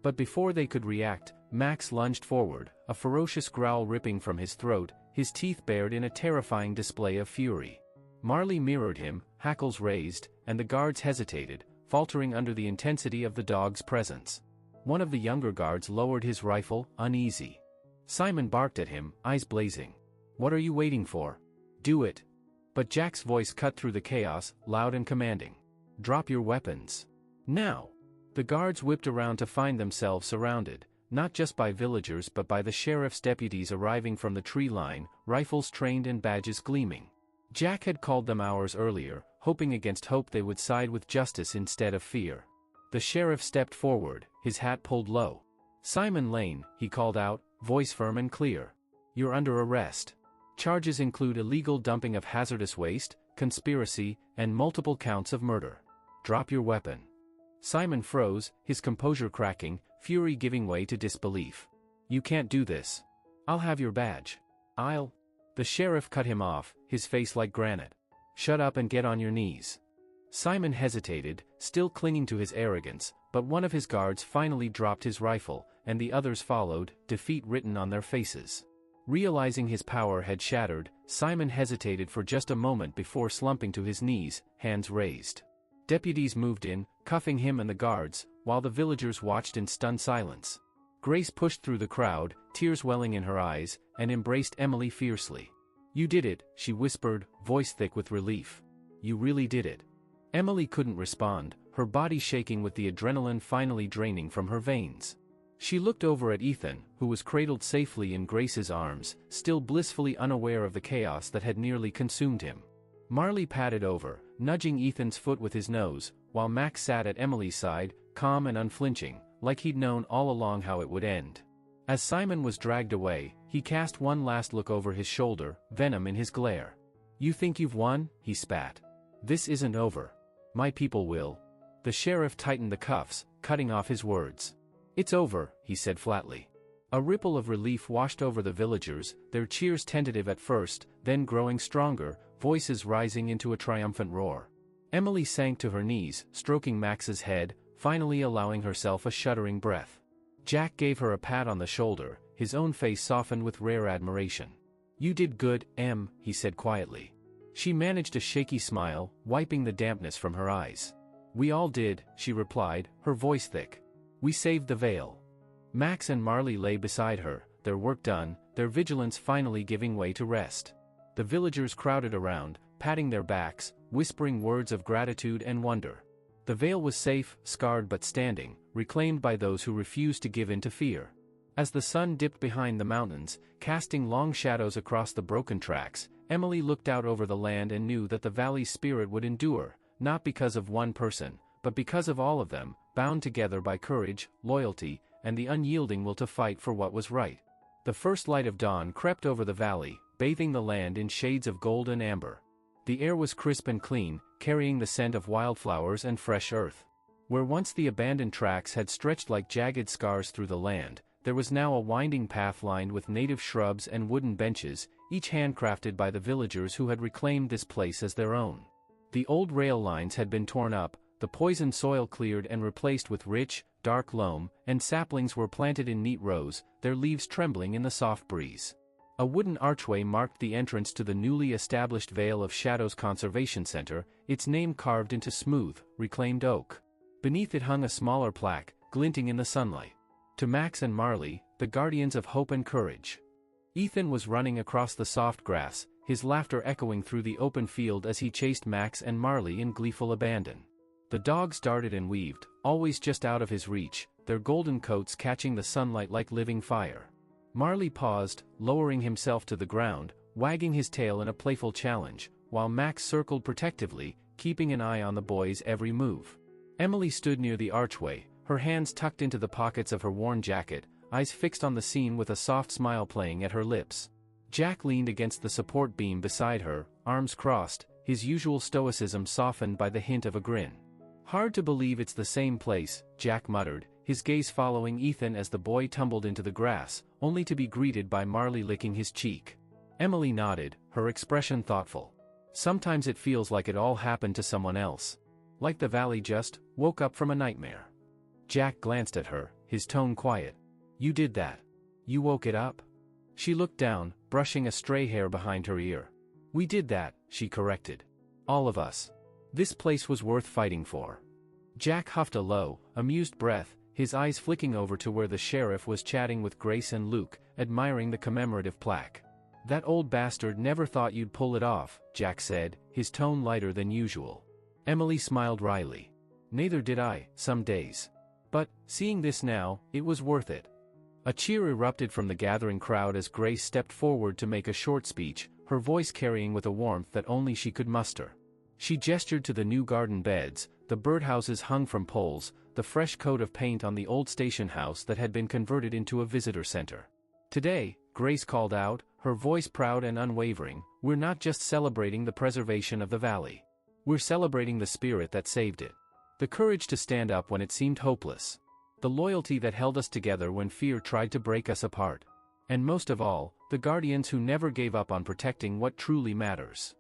But before they could react, Max lunged forward, a ferocious growl ripping from his throat, his teeth bared in a terrifying display of fury. Marley mirrored him, hackles raised, and the guards hesitated, faltering under the intensity of the dog's presence. One of the younger guards lowered his rifle, uneasy. Simon barked at him, eyes blazing. "What are you waiting for? Do it." But Jack's voice cut through the chaos, loud and commanding. "Drop your weapons. Now." The guards whipped around to find themselves surrounded, not just by villagers but by the sheriff's deputies arriving from the tree line, rifles trained and badges gleaming. Jack had called them hours earlier, hoping against hope they would side with justice instead of fear. The sheriff stepped forward, his hat pulled low. "Simon Lane," he called out, voice firm and clear. "You're under arrest. Charges include illegal dumping of hazardous waste, conspiracy, and multiple counts of murder. Drop your weapon." Simon froze, his composure cracking, fury giving way to disbelief. "You can't do this. I'll have your badge. I'll—" The sheriff cut him off, his face like granite. "Shut up and get on your knees." Simon hesitated, still clinging to his arrogance, but one of his guards finally dropped his rifle, and the others followed, defeat written on their faces. Realizing his power had shattered, Simon hesitated for just a moment before slumping to his knees, hands raised. Deputies moved in, cuffing him and the guards, while the villagers watched in stunned silence. Grace pushed through the crowd, tears welling in her eyes, and embraced Emily fiercely. "You did it," she whispered, voice thick with relief. "You really did it." Emily couldn't respond, her body shaking with the adrenaline finally draining from her veins. She looked over at Ethan, who was cradled safely in Grace's arms, still blissfully unaware of the chaos that had nearly consumed him. Marley padded over, nudging Ethan's foot with his nose, while Max sat at Emily's side, calm and unflinching, like he'd known all along how it would end. As Simon was dragged away, he cast one last look over his shoulder, venom in his glare. "You think you've won?" he spat. "This isn't over. My people will." The sheriff tightened the cuffs, cutting off his words. "It's over," he said flatly. A ripple of relief washed over the villagers, their cheers tentative at first, then growing stronger, voices rising into a triumphant roar. Emily sank to her knees, stroking Max's head, finally allowing herself a shuddering breath. Jack gave her a pat on the shoulder, his own face softened with rare admiration. "You did good, Em," he said quietly. She managed a shaky smile, wiping the dampness from her eyes. "We all did," she replied, her voice thick. "We saved the Vale." Max and Marley lay beside her, their work done, their vigilance finally giving way to rest. The villagers crowded around, patting their backs, whispering words of gratitude and wonder. The Vale was safe, scarred but standing, reclaimed by those who refused to give in to fear. As the sun dipped behind the mountains, casting long shadows across the broken tracks, Emily looked out over the land and knew that the valley's spirit would endure, not because of one person, but because of all of them, bound together by courage, loyalty, and the unyielding will to fight for what was right. The first light of dawn crept over the valley, bathing the land in shades of gold and amber. The air was crisp and clean, carrying the scent of wildflowers and fresh earth. Where once the abandoned tracks had stretched like jagged scars through the land, there was now a winding path lined with native shrubs and wooden benches, each handcrafted by the villagers who had reclaimed this place as their own. The old rail lines had been torn up, the poisoned soil cleared and replaced with rich, dark loam, and saplings were planted in neat rows, their leaves trembling in the soft breeze. A wooden archway marked the entrance to the newly established Vale of Shadows Conservation Center, its name carved into smooth, reclaimed oak. Beneath it hung a smaller plaque, glinting in the sunlight. To Max and Marley, the guardians of hope and courage. Ethan was running across the soft grass, his laughter echoing through the open field as he chased Max and Marley in gleeful abandon. The dogs darted and weaved, always just out of his reach, their golden coats catching the sunlight like living fire. Marley paused, lowering himself to the ground, wagging his tail in a playful challenge, while Max circled protectively, keeping an eye on the boy's every move. Emily stood near the archway, her hands tucked into the pockets of her worn jacket, eyes fixed on the scene with a soft smile playing at her lips. Jack leaned against the support beam beside her, arms crossed, his usual stoicism softened by the hint of a grin. "Hard to believe it's the same place," Jack muttered, his gaze following Ethan as the boy tumbled into the grass, only to be greeted by Marley licking his cheek. Emily nodded, her expression thoughtful. "Sometimes it feels like it all happened to someone else. Like the valley just woke up from a nightmare." Jack glanced at her, his tone quiet. "You did that? You woke it up?" She looked down, brushing a stray hair behind her ear. "We did that," she corrected. "All of us. This place was worth fighting for." Jack huffed a low, amused breath, his eyes flicking over to where the sheriff was chatting with Grace and Luke, admiring the commemorative plaque. "That old bastard never thought you'd pull it off," Jack said, his tone lighter than usual. Emily smiled wryly. "Neither did I, some days. But, seeing this now, it was worth it." A cheer erupted from the gathering crowd as Grace stepped forward to make a short speech, her voice carrying with a warmth that only she could muster. She gestured to the new garden beds, the birdhouses hung from poles, the fresh coat of paint on the old station house that had been converted into a visitor center. "Today," Grace called out, her voice proud and unwavering, "we're not just celebrating the preservation of the valley. We're celebrating the spirit that saved it. The courage to stand up when it seemed hopeless. The loyalty that held us together when fear tried to break us apart. And most of all, the guardians who never gave up on protecting what truly matters."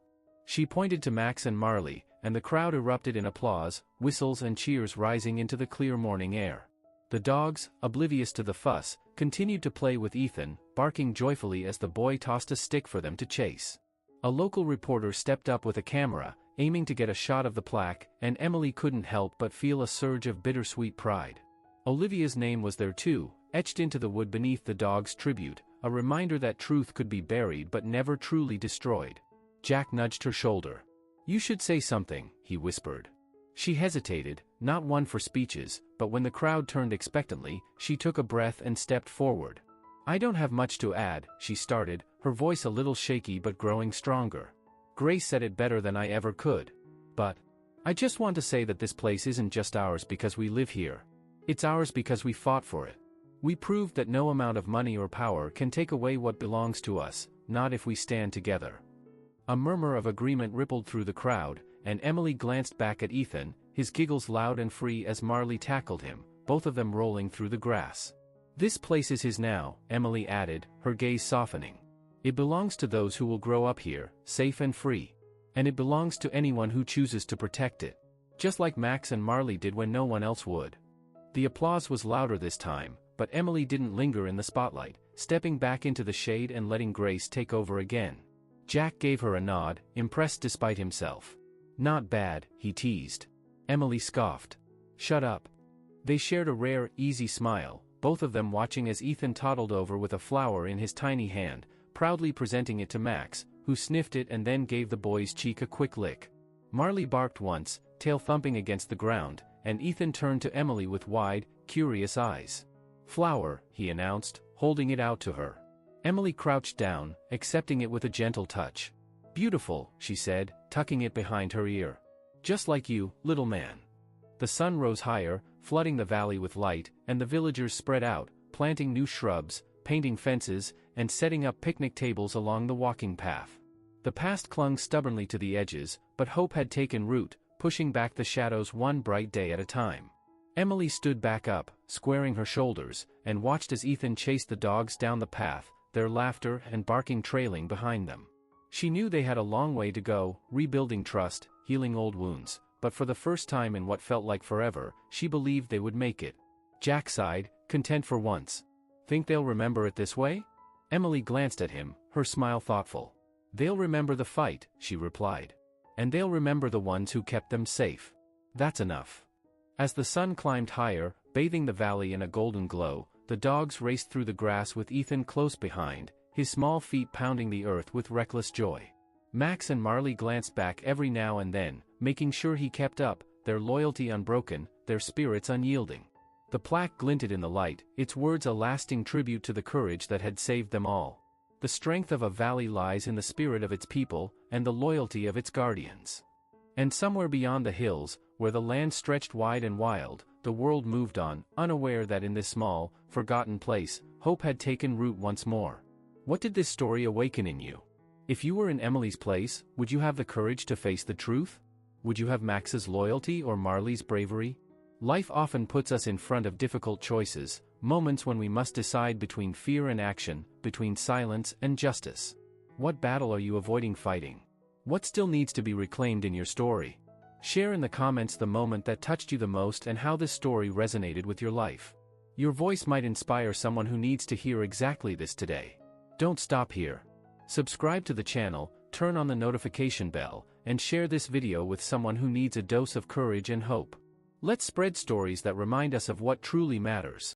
She pointed to Max and Marley, and the crowd erupted in applause, whistles and cheers rising into the clear morning air. The dogs, oblivious to the fuss, continued to play with Ethan, barking joyfully as the boy tossed a stick for them to chase. A local reporter stepped up with a camera, aiming to get a shot of the plaque, and Emily couldn't help but feel a surge of bittersweet pride. Olivia's name was there too, etched into the wood beneath the dog's tribute, a reminder that truth could be buried but never truly destroyed. Jack nudged her shoulder. "You should say something," he whispered. She hesitated, not one for speeches, but when the crowd turned expectantly, she took a breath and stepped forward. "I don't have much to add," she started, her voice a little shaky but growing stronger. "Grace said it better than I ever could. But I just want to say that this place isn't just ours because we live here. It's ours because we fought for it. We proved that no amount of money or power can take away what belongs to us, not if we stand together." A murmur of agreement rippled through the crowd, and Emily glanced back at Ethan, his giggles loud and free as Marley tackled him, both of them rolling through the grass. "This place is his now," Emily added, her gaze softening. "It belongs to those who will grow up here, safe and free. And it belongs to anyone who chooses to protect it. Just like Max and Marley did when no one else would." The applause was louder this time, but Emily didn't linger in the spotlight, stepping back into the shade and letting Grace take over again. Jack gave her a nod, impressed despite himself. "Not bad," he teased. Emily scoffed. "Shut up." They shared a rare, easy smile, both of them watching as Ethan toddled over with a flower in his tiny hand, proudly presenting it to Max, who sniffed it and then gave the boy's cheek a quick lick. Marley barked once, tail thumping against the ground, and Ethan turned to Emily with wide, curious eyes. "Flower," he announced, holding it out to her. Emily crouched down, accepting it with a gentle touch. "Beautiful," she said, tucking it behind her ear. "Just like you, little man." The sun rose higher, flooding the valley with light, and the villagers spread out, planting new shrubs, painting fences, and setting up picnic tables along the walking path. The past clung stubbornly to the edges, but hope had taken root, pushing back the shadows one bright day at a time. Emily stood back up, squaring her shoulders, and watched as Ethan chased the dogs down the path, their laughter and barking trailing behind them. She knew they had a long way to go, rebuilding trust, healing old wounds, but for the first time in what felt like forever, she believed they would make it. Jack sighed, content for once. "Think they'll remember it this way?" Emily glanced at him, her smile thoughtful. "They'll remember the fight," she replied. "And they'll remember the ones who kept them safe. That's enough." As the sun climbed higher, bathing the valley in a golden glow, the dogs raced through the grass with Ethan close behind, his small feet pounding the earth with reckless joy. Max and Marley glanced back every now and then, making sure he kept up, their loyalty unbroken, their spirits unyielding. The plaque glinted in the light, its words a lasting tribute to the courage that had saved them all. The strength of a valley lies in the spirit of its people, and the loyalty of its guardians. And somewhere beyond the hills, where the land stretched wide and wild, the world moved on, unaware that in this small, forgotten place, hope had taken root once more. What did this story awaken in you? If you were in Emily's place, would you have the courage to face the truth? Would you have Max's loyalty or Marley's bravery? Life often puts us in front of difficult choices, moments when we must decide between fear and action, between silence and justice. What battle are you avoiding fighting? What still needs to be reclaimed in your story? Share in the comments the moment that touched you the most and how this story resonated with your life. Your voice might inspire someone who needs to hear exactly this today. Don't stop here. Subscribe to the channel, turn on the notification bell, and share this video with someone who needs a dose of courage and hope. Let's spread stories that remind us of what truly matters.